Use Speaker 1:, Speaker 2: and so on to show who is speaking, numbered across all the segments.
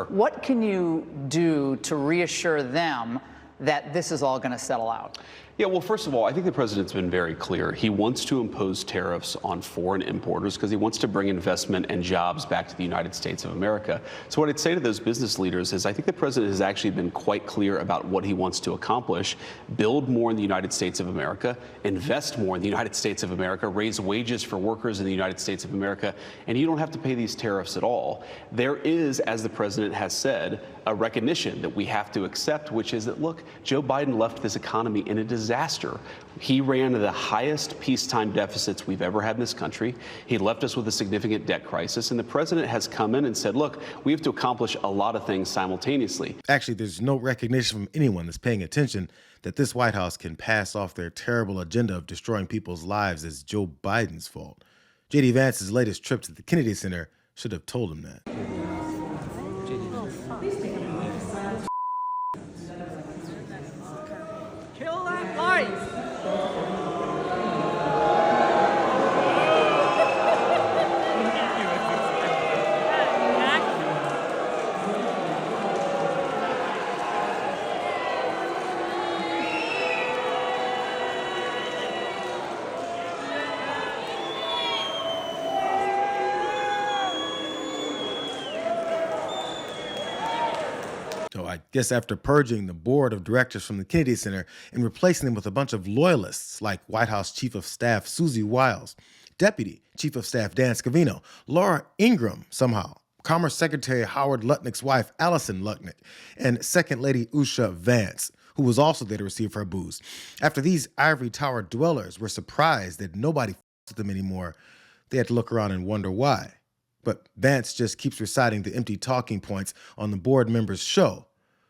Speaker 1: Sure.
Speaker 2: What can you do to reassure them that this is all going to settle out?
Speaker 1: Yeah, well, first of all, I think the president's been very clear. He wants to impose tariffs on foreign importers because he wants to bring investment and jobs back to the United States of America. So what I'd say to those business leaders is I think the president has actually been quite clear about what he wants to accomplish: build more in the United States of America, invest more in the United States of America, raise wages for workers in the United States of America, and you don't have to pay these tariffs at all. There is, as the president has said, a recognition that we have to accept, which is that, look, Joe Biden left this economy in a disaster. He ran the highest peacetime deficits we've ever had in this country. He left us with a significant debt crisis, and the president has come in and said, look, we have to accomplish a lot of things simultaneously.
Speaker 3: Actually, there's no recognition from anyone that's paying attention that this White House can pass off their terrible agenda of destroying people's lives as Joe Biden's fault. J.D. Vance's latest trip to the Kennedy Center should have told him that.
Speaker 4: Kill that light!
Speaker 3: So I guess after purging the board of directors from the Kennedy Center and replacing them with a bunch of loyalists like White House Chief of Staff Susie Wiles, Deputy Chief of Staff Dan Scavino, Laura Ingraham somehow, Commerce Secretary Howard Lutnick's wife Allison Lutnick, and Second Lady Usha Vance, who was also there to receive her booze. After these ivory tower dwellers were surprised that nobody with them anymore, they had to look around and wonder why. But Vance just keeps reciting the empty talking points on the board members' show,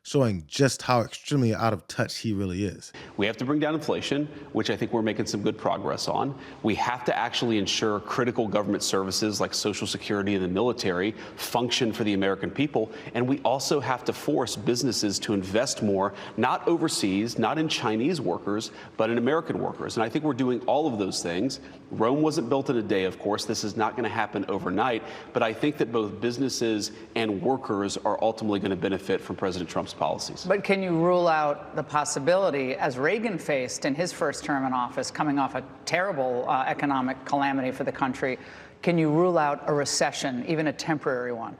Speaker 3: showing just how extremely out of touch he really is.
Speaker 1: We have to bring down inflation, which I think we're making some good progress on. We have to actually ensure critical government services like Social Security and the military function for the American people. And we also have to force businesses to invest more, not overseas, not in Chinese workers, but in American workers. And I think we're doing all of those things. Rome wasn't built in a day, of course. This is not going to happen overnight. But I think that both businesses and workers are ultimately going to benefit from President Trump's policies.
Speaker 2: But can you rule out the possibility, as Reagan faced in his first term in office, coming off a terrible economic calamity for the country, can you rule out a recession, even a temporary one?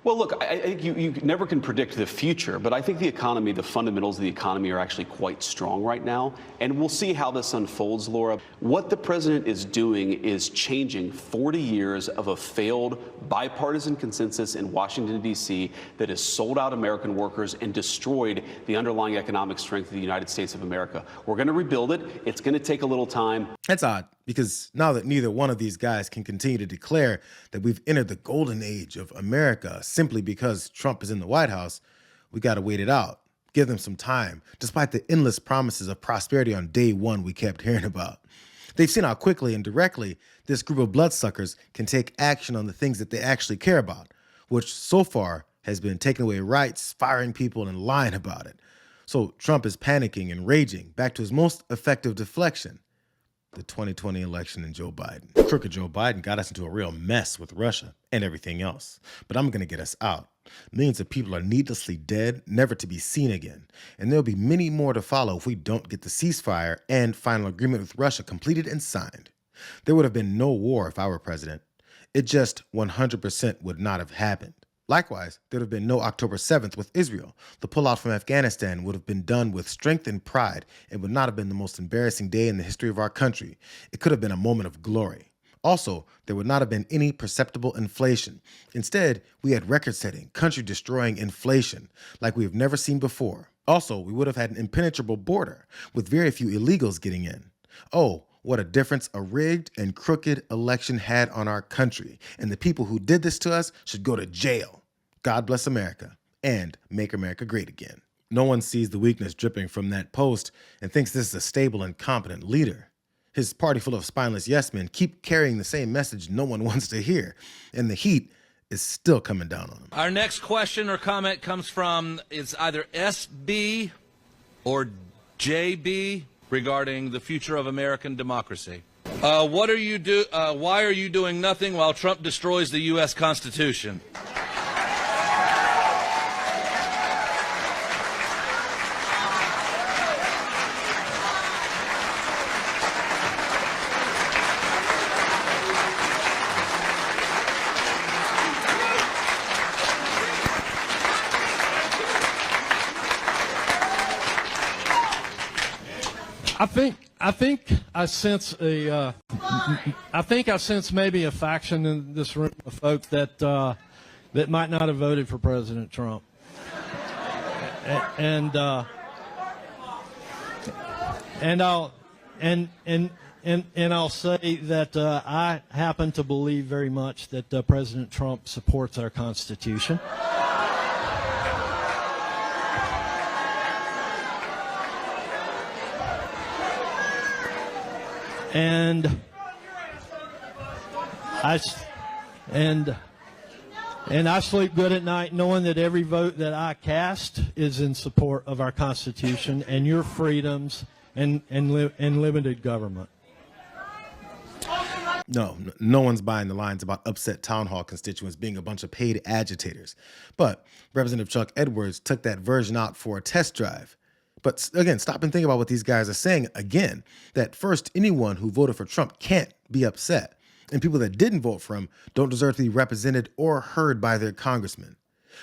Speaker 1: Well, look, I think you never can predict the future, but I think the economy, the fundamentals of the economy are actually quite strong right now. And we'll see how this unfolds, Laura. What the president is doing is changing 40 years of a failed bipartisan consensus in Washington, D.C. that has sold out American workers and destroyed the underlying economic strength of the United States of America. We're going to rebuild it. It's going to take a little time.
Speaker 3: That's odd, because now that neither one of these guys can continue to declare that we've entered the golden age of America simply because Trump is in the White House, we got to wait it out, give them some time, despite the endless promises of prosperity on day one we kept hearing about. They've seen how quickly and directly this group of bloodsuckers can take action on the things that they actually care about, which so far has been taking away rights, firing people, and lying about it. So Trump is panicking and raging back to his most effective deflection: the 2020 election and Joe Biden. Crooked Joe Biden got us into a real mess with Russia and everything else. But I'm going to get us out. Millions of people are needlessly dead, never to be seen again. And there'll be many more to follow if we don't get the ceasefire and final agreement with Russia completed and signed. There would have been no war if I were president. It just 100% would not have happened. Likewise, there would have been no October 7th with Israel. The pullout from Afghanistan would have been done with strength and pride. It would not have been the most embarrassing day in the history of our country. It could have been a moment of glory. Also, there would not have been any perceptible inflation. Instead, we had record-setting, country-destroying inflation like we have never seen before. Also, we would have had an impenetrable border with very few illegals getting in. Oh, what a difference a rigged and crooked election had on our country. And the people who did this to us should go to jail. God bless America, and make America great again. No one sees the weakness dripping from that post and thinks this is a stable and competent leader. His party full of spineless yes men keep carrying the same message no one wants to hear, and the heat is still coming down on him.
Speaker 5: Our next question or comment comes from, it's either SB or JB, regarding the future of American democracy. Why are you doing nothing while Trump destroys the U.S. Constitution?
Speaker 4: I think I sense maybe a faction in this room of folks that that might not have voted for President Trump, and I'll say that I happen to believe very much that President Trump supports our Constitution. And I sleep good at night knowing that every vote that I cast is in support of our Constitution and your freedoms and limited government.
Speaker 3: No one's buying the lines about upset town hall constituents being a bunch of paid agitators. But Representative Chuck Edwards took that version out for a test drive. But again, stop and think about what these guys are saying again, that first, anyone who voted for Trump can't be upset. And people that didn't vote for him don't deserve to be represented or heard by their congressman.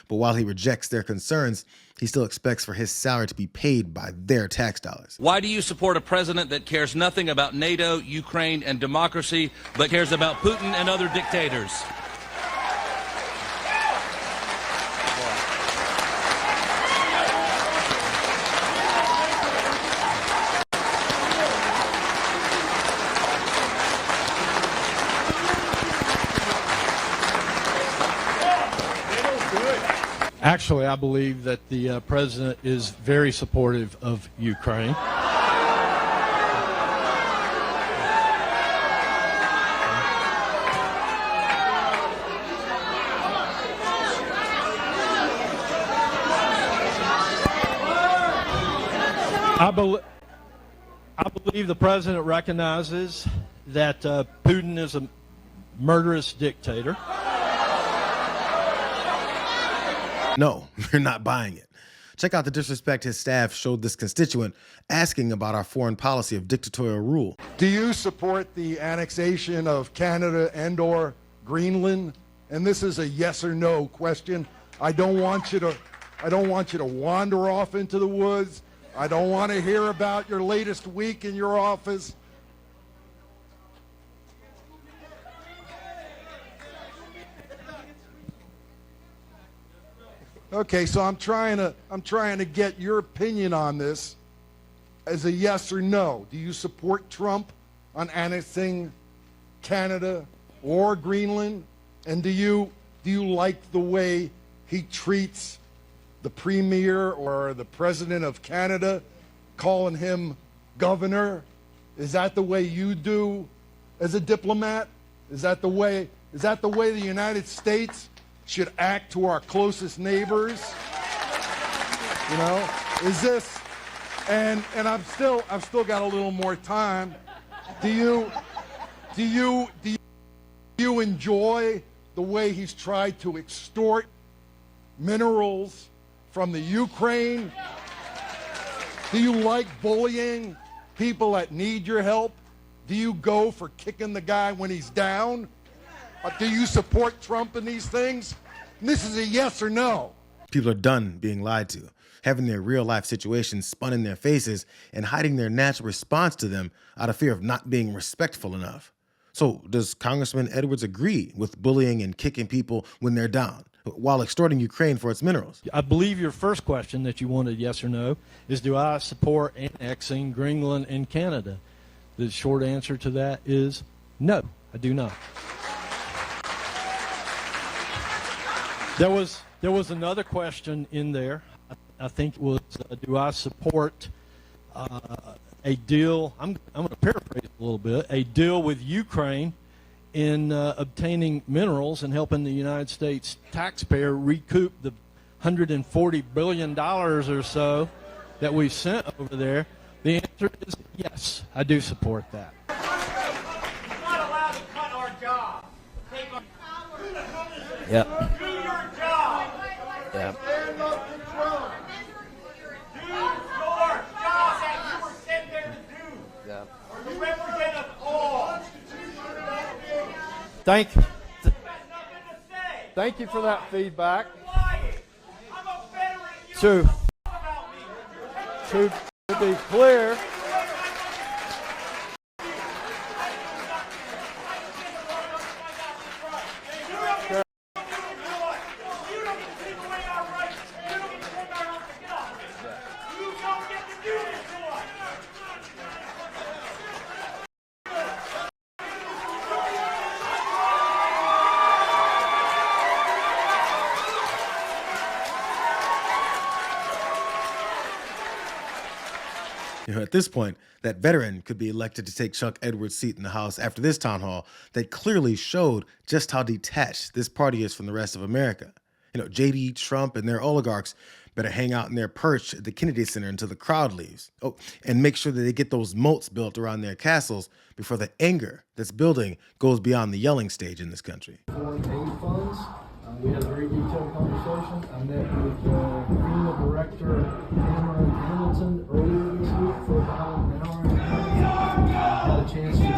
Speaker 3: But while he rejects their concerns, he still expects for his salary to be paid by their tax dollars.
Speaker 5: Why do you support a president that cares nothing about NATO, Ukraine, and democracy, but cares about Putin and other dictators?
Speaker 4: Actually, I believe that the president is very supportive of Ukraine. I believe the president recognizes that Putin is a murderous dictator.
Speaker 3: No, you're not buying it. Check out the disrespect his staff showed this constituent asking about our foreign policy of dictatorial rule.
Speaker 6: Do you support the annexation of Canada and/or Greenland? And this is a yes or no question. I don't want you to wander off into the woods. I don't want to hear about your latest week in your office. Okay, so I'm trying to get your opinion on this as a yes or no. Do you support Trump on annexing Canada or Greenland? And do you like the way he treats the premier or the president of Canada, calling him governor? Is that the way you do as a diplomat? Is that the way the United States should act to our closest neighbors? You know, is this, and I've still got a little more time. Do you enjoy the way he's tried to extort minerals from the Ukraine? Do you like bullying people that need your help? Do you go for kicking the guy when he's down? Do you support Trump in these things? And this is a yes or no.
Speaker 3: People are done being lied to, having their real life situations spun in their faces and hiding their natural response to them out of fear of not being respectful enough. So does Congressman Edwards agree with bullying and kicking people when they're down while extorting Ukraine for its minerals?
Speaker 4: I believe your first question that you wanted, yes or no, is do I support annexing Greenland and Canada? The short answer to that is no, I do not. There was another question in there. I think it was, do I support a deal? I'm going to paraphrase it a little bit. A deal with Ukraine in obtaining minerals and helping the United States taxpayer recoup the $140 billion or so that we sent over there. The answer is yes, I do support that.
Speaker 7: You're not allowed to cut our job.
Speaker 4: Yep.
Speaker 7: Do your job.
Speaker 4: Yep.
Speaker 7: Stand up to Trump. Do your job that you were sent there to do.
Speaker 4: Yep.
Speaker 7: You represent us all.
Speaker 4: Thank you.
Speaker 7: That's nothing to say.
Speaker 4: Thank you for that feedback.
Speaker 7: Lying. I'm a veteran. You don't talk about me.
Speaker 4: To be clear,
Speaker 3: At this point, that veteran could be elected to take Chuck Edwards' seat in the House after this town hall that clearly showed just how detached this party is from the rest of America. J.D., Trump, and their oligarchs better hang out in their perch at the Kennedy Center until the crowd leaves. Oh, and make sure that they get those moats built around their castles before the anger that's building goes beyond the yelling stage in this country.
Speaker 8: Foreign aid funds. We had a very detailed conversation. I met with the FEMA director